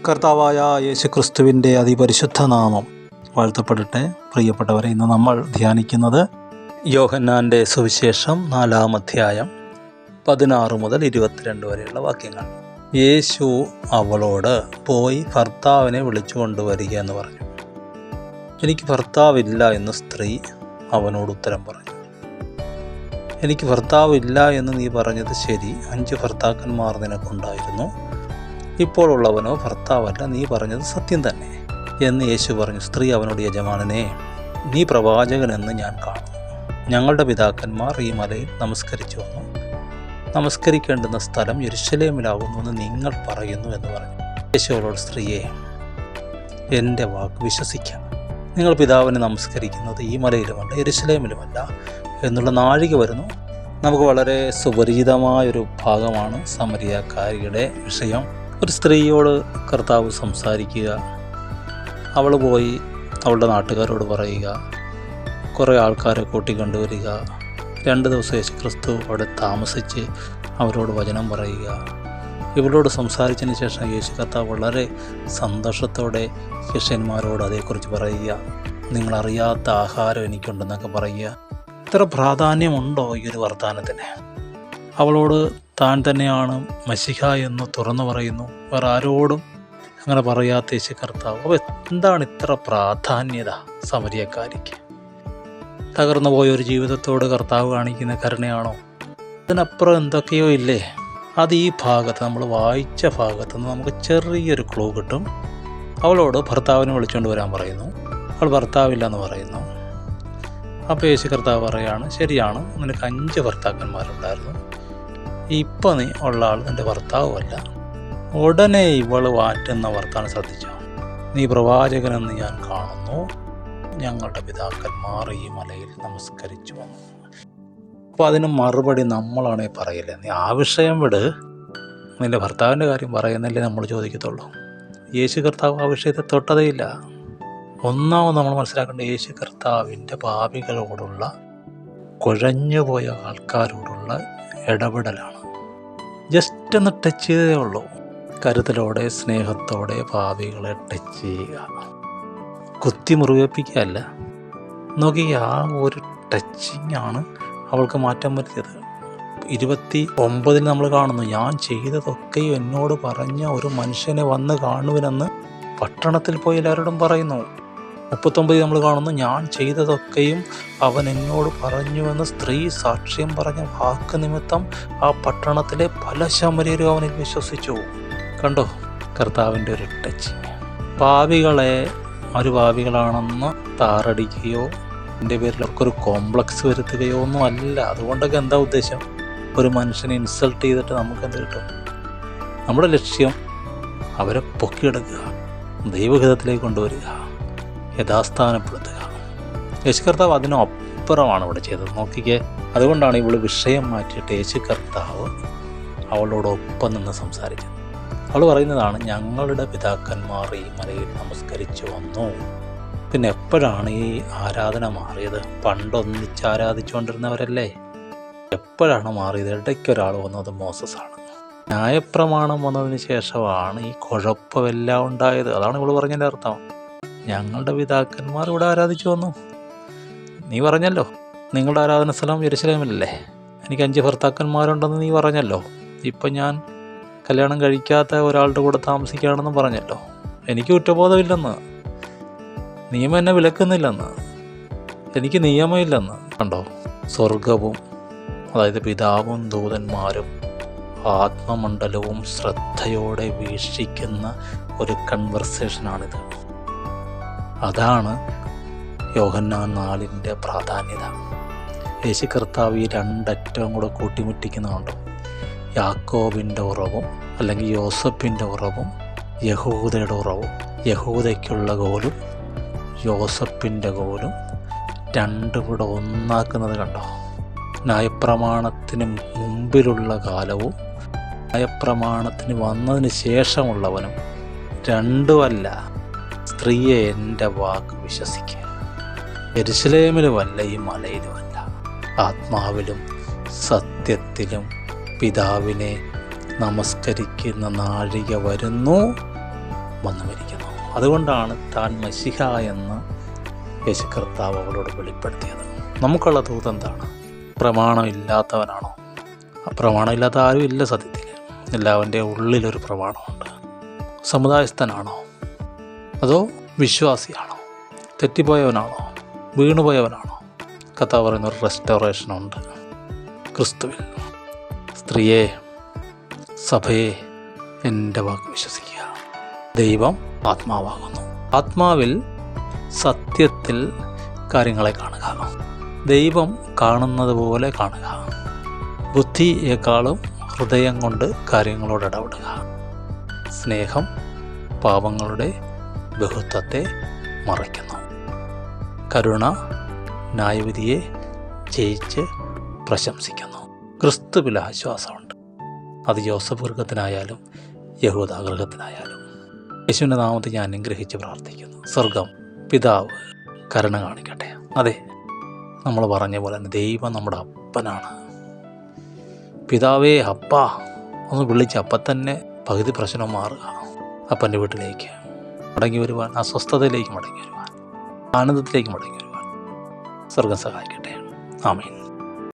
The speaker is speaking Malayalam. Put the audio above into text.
കർത്താവായ യേശുക്രിസ്തുവിൻ്റെ അതിപരിശുദ്ധ നാമം വാഴ്ത്തപ്പെടട്ടെ. പ്രിയപ്പെട്ടവരെ, ഇന്ന് നമ്മൾ ധ്യാനിക്കുന്നത് യോഹന്നാൻ്റെ സുവിശേഷം 4-ാം അധ്യായം 16 മുതൽ 22 വരെയുള്ള വാക്യങ്ങൾ. യേശു അവളോട്, പോയി ഭർത്താവിനെ വിളിച്ചു കൊണ്ടുവരിക എന്ന് പറഞ്ഞു. എനിക്ക് ഭർത്താവില്ല എന്ന് സ്ത്രീ അവനോട് ഉത്തരം പറഞ്ഞു. എനിക്ക് ഭർത്താവില്ല എന്ന് നീ പറഞ്ഞത് ശരി. 5 ഭർത്താക്കന്മാർ നിനക്കുണ്ടായിരുന്നു. ഇപ്പോൾ ഉള്ളവനോ ഭർത്താവല്ല. നീ പറഞ്ഞത് സത്യം തന്നെ എന്ന് യേശു പറഞ്ഞു. സ്ത്രീ അവനോട്, യജമാനനെ, നീ പ്രവാചകനെന്ന് ഞാൻ കാണുന്നു. ഞങ്ങളുടെ പിതാക്കന്മാർ ഈ മലയിൽ നമസ്കരിച്ചു വന്നു. നമസ്കരിക്കേണ്ടുന്ന സ്ഥലം യെരൂശലേമിലാകുന്നുവെന്ന് നിങ്ങൾ പറയുന്നു എന്ന് പറഞ്ഞു. യേശു അവളോട്, സ്ത്രീയെ, എൻ്റെ വാക്ക് വിശ്വസിക്കാം. നിങ്ങൾ പിതാവിനെ നമസ്കരിക്കുന്നത് ഈ മലയിലുമല്ല യെരൂശലേമിലുമല്ല എന്നുള്ള നാഴിക വരുന്നു. നമുക്ക് വളരെ സുപരിചിതമായൊരു ഭാഗമാണ് സമരിയാക്കാരിയുടെ വിഷയം. ഒരു സ്ത്രീയോട് കർത്താവ് സംസാരിക്കുക, അവൾ പോയി അവളുടെ നാട്ടുകാരോട് പറയുക, കുറേ ആൾക്കാരെ കൂട്ടിക്കൊണ്ടുവരിക, 2 ദിവസം യേശുക്രിസ്തു അവിടെ താമസിച്ച് അവരോട് വചനം പറയുക. ഇവരോട് സംസാരിച്ചതിന് ശേഷം യേശു കർത്താവ് വളരെ സന്തോഷത്തോടെ ശിഷ്യന്മാരോട് അതേക്കുറിച്ച് പറയുക. നിങ്ങളറിയാത്ത ആഹാരം എനിക്കുണ്ടെന്നൊക്കെ പറയുക. ഇത്ര പ്രാധാന്യമുണ്ടോ ഈ ഒരു വർത്തമാനത്തിന്? അവളോട് താൻ തന്നെയാണ് മശിഹ എന്ന് തുറന്നു പറയുന്നു. വേറെ ആരോടും അങ്ങനെ പറയാത്ത യേശു കർത്താവ്. അപ്പോൾ എന്താണ് ഇത്ര പ്രാധാന്യത സമരിയക്കാരിക്ക്? തകർന്നു പോയൊരു ജീവിതത്തോട് കർത്താവ് കാണിക്കുന്ന കരുണയാണോ? അതിനപ്പുറം എന്തൊക്കെയോ ഇല്ലേ? അത് ഈ ഭാഗത്ത്, നമ്മൾ വായിച്ച ഭാഗത്ത് നിന്ന് നമുക്ക് ചെറിയൊരു ക്ലൂ കിട്ടും. അവളോട് ഭർത്താവിനെ വിളിച്ചുകൊണ്ട് വരാൻ പറയുന്നു. അവൾ ഭർത്താവില്ല എന്ന് പറയുന്നു. അപ്പോൾ യേശു കർത്താവ് പറയാണ്, ശരിയാണ്, നിനക്ക് 5 ഭർത്താക്കന്മാരുണ്ടായിരുന്നു. ഇപ്പം നീ ഉള്ള ആൾ നിൻ്റെ ഭർത്താവുമല്ല. ഉടനെ ഇവൾ വാറ്റുന്ന വർത്താനം ശ്രദ്ധിച്ചോ? നീ പ്രവാചകനെന്ന് ഞാൻ കാണുന്നു. ഞങ്ങളുടെ പിതാക്കന്മാർ ഈ മലയിൽ നമസ്കരിച്ചു വന്നു. അപ്പോൾ അതിന് മറുപടി നമ്മളാണേ പറയില്ലേ, നീ ആ വിഷയം വിട്, നിൻ്റെ ഭർത്താവിൻ്റെ കാര്യം പറയുന്നല്ലേ നമ്മൾ ചോദിക്കത്തുള്ളൂ. യേശു കർത്താവ് ആ വിഷയത്തെ തൊട്ടതേയില്ല. ഒന്നാമത് നമ്മൾ മനസ്സിലാക്കേണ്ട, യേശു കർത്താവിൻ്റെ പാപികളോടുള്ള, കുഴഞ്ഞുപോയ ആൾക്കാരോടുള്ള ഇടപെടലാണ്. ജസ്റ്റ് ഒന്ന് ടച്ച് ചെയ്തേ ഉള്ളൂ. കരുതലോടെ, സ്നേഹത്തോടെ പാപികളെ ടച്ച് ചെയ്യുക, കുത്തി മുറിവേൽപ്പിക്കുകയല്ല. നോക്കി, ആ ഒരു ടച്ചിങ് ആണ് അവൾക്ക് മാറ്റം വരുത്തിയത്. 29 നമ്മൾ കാണുന്നു, ഞാൻ ചെയ്തതൊക്കെയും എന്നോട് പറഞ്ഞ ഒരു മനുഷ്യനെ വന്ന് കാണുവിനെന്ന് പട്ടണത്തിൽ പോയി എല്ലാവരോടും പറയുന്നു. 39 നമ്മൾ കാണുന്നു, ഞാൻ ചെയ്തതൊക്കെയും അവൻ എന്നോട് പറഞ്ഞുവെന്ന് സ്ത്രീ സാക്ഷ്യം പറഞ്ഞ വാക്ക് നിമിത്തം ആ പട്ടണത്തിലെ പല ശമര്യരും അവനിൽ വിശ്വസിച്ചു. കണ്ടോ കർത്താവിൻ്റെ ഒരു ടച്ചിങ്? പാപികളെ പാപികളാണെന്ന് താറടിക്കുകയോ എൻ്റെ പേരിൽ അവർക്കൊരു കോംപ്ലക്സ് വരുത്തുകയോ ഒന്നും അല്ല. അതുകൊണ്ടൊക്കെ എന്താ ഉദ്ദേശം? ഒരു മനുഷ്യനെ ഇൻസൾട്ട് ചെയ്തിട്ട് നമുക്ക് എന്ത് കിട്ടും? നമ്മുടെ ലക്ഷ്യം അവരെ പൊക്കിയെടുക്കുക, ദൈവഹിതത്തിലേക്ക് കൊണ്ടുവരിക, യഥാസ്ഥാനപ്പെടുത്തുക. യേശു കർത്താവ് അതിനപ്പുറമാണ് ഇവിടെ ചെയ്തത്. നോക്കിക്കേ, അതുകൊണ്ടാണ് ഇവൾ വിഷയം മാറ്റിയിട്ട് യേശു കർത്താവ് അവളോടൊപ്പം നിന്ന് സംസാരിച്ചത്. അവൾ പറയുന്നതാണ്, ഞങ്ങളുടെ പിതാക്കന്മാർ ഈ മലയിൽ നമസ്കരിച്ചു വന്നു. പിന്നെ എപ്പോഴാണ് ഈ ആരാധന മാറിയത്? പണ്ടൊന്നിച്ച് ആരാധിച്ചുകൊണ്ടിരുന്നവരല്ലേ. എപ്പോഴാണ് മാറിയത്? ഇടയ്ക്കൊരാൾ വന്നത് മോസസാണ്. ന്യായപ്രമാണം വന്നതിന് ശേഷമാണ് ഈ കുഴപ്പമെല്ലാം ഉണ്ടായത്. അതാണ് ഇവൾ പറഞ്ഞതിൻ്റെ അർത്ഥം. ഞങ്ങളുടെ പിതാക്കന്മാർ ഇവിടെ ആരാധിച്ചു വന്നു. നീ പറഞ്ഞല്ലോ നിങ്ങളുടെ ആരാധന സ്ഥലം യെരൂശലേമിലല്ലേ. എനിക്ക് 5 ഭർത്താക്കന്മാരുണ്ടെന്ന് നീ പറഞ്ഞല്ലോ. ഇപ്പം ഞാൻ കല്യാണം കഴിക്കാത്ത ഒരാളുടെ കൂടെ താമസിക്കുകയാണെന്ന് പറഞ്ഞല്ലോ. എനിക്ക് കുറ്റബോധമില്ലെന്ന്, നിയമം എന്നെ വിലക്കുന്നില്ലെന്ന്, എനിക്ക് നിയമമില്ലെന്ന്. കണ്ടോ, സ്വർഗവും, അതായത് പിതാവും ദൂതന്മാരും ആത്മമണ്ഡലവും ശ്രദ്ധയോടെ വീക്ഷിക്കുന്ന ഒരു കൺവെർസേഷനാണിത്. അതാണ് യോഹന്നാൻ 4-ന്റെ പ്രാധാന്യത. യേശു കർത്താവ് ഈ 2 അറ്റവും കൂടെ കൂട്ടിമുട്ടിക്കുന്നുണ്ടോ? യാക്കോബിൻ്റെ ഉറവും അല്ലെങ്കിൽ യോസഫിൻ്റെ ഉറവും യഹൂദയുടെ ഉറവും. യഹൂദയ്ക്കുള്ള കോലും യോസഫിൻ്റെ കോലും 2 കൂടെ ഒന്നാക്കുന്നത് കണ്ടോ? ന്യായപ്രമാണത്തിന് മുമ്പിലുള്ള കാലവും ന്യായപ്രമാണത്തിന് വന്നതിന് ശേഷമുള്ളവനും രണ്ടുമല്ല. സ്ത്രീയെ, എൻ്റെ വാക്ക് വിശ്വസിക്കുക. യെരൂശലേമിലുമല്ല ഈ മലയിലുമല്ല, ആത്മാവിലും സത്യത്തിലും പിതാവിനെ നമസ്കരിക്കുന്ന നാഴിക വരുന്നു. വന്നുമിരിക്കുന്നു. അതുകൊണ്ടാണ് താൻ മശിഹ എന്ന് യേശു കർത്താവ് അവളോട് വെളിപ്പെടുത്തിയത്. നമുക്കുള്ള ദൂത് എന്താണ്? പ്രമാണമില്ലാത്തവനാണോ? പ്രമാണമില്ലാത്ത ആരും ഇല്ല സത്യത്തിൽ. എല്ലാവൻ്റെ ഉള്ളിലൊരു പ്രമാണമുണ്ട്. സമുദായസ്ഥനാണോ? അതോ വിശ്വാസിയാണോ? തെറ്റിപ്പോയവനാണോ? വീണുപോയവനാണോ? കർത്താവ് പറയുന്ന ഒരു റെസ്റ്റോറേഷനുണ്ട് ക്രിസ്തുവിൽ. സ്ത്രീയെ, സഭയെ, എൻ്റെ വാക്ക് വിശ്വസിക്കുക. ദൈവം ആത്മാവാകുന്നു. ആത്മാവിൽ സത്യത്തിൽ കാര്യങ്ങളെ കാണുക. ദൈവം കാണുന്നത് പോലെ കാണുക. ബുദ്ധിയേക്കാളും ഹൃദയം കൊണ്ട് കാര്യങ്ങളോട് ഇടപെടുക. സ്നേഹം പാപങ്ങളുടെ ബഹുത്വത്തെ മറയ്ക്കുന്നു. കരുണ ന്യായവിധിയെ ജയിച്ച് പ്രശംസിക്കുന്നു. ക്രിസ്തുവിൽ ആശ്വാസമുണ്ട്. അത് യോസഫ് ഗൃഹത്തിനായാലും യഹൂദ ഗൃഹത്തിനായാലും. യേശുവിൻ്റെ നാമത്തിൽ ഞാൻ അനുഗ്രഹിച്ച് പ്രാർത്ഥിക്കുന്നു. സ്വർഗം പിതാവ് കരുണ കാണിക്കട്ടെ. അതെ, നമ്മൾ പറഞ്ഞ പോലെ തന്നെ ദൈവം നമ്മുടെ അപ്പനാണ്. പിതാവേ, അപ്പ ഒന്ന് വിളിച്ച് അപ്പം തന്നെ പകുതി പ്രശ്നം മാറുക. അപ്പൻ്റെ വീട്ടിലേക്ക് മടങ്ങി വരുവാൻ, അസ്വസ്ഥതയിലേക്ക് മടങ്ങി വരുവാൻ, ആനന്ദത്തിലേക്ക് മടങ്ങി വരുവാൻ സ്വർഗം സഹായിക്കട്ടെ. ആമേൻ.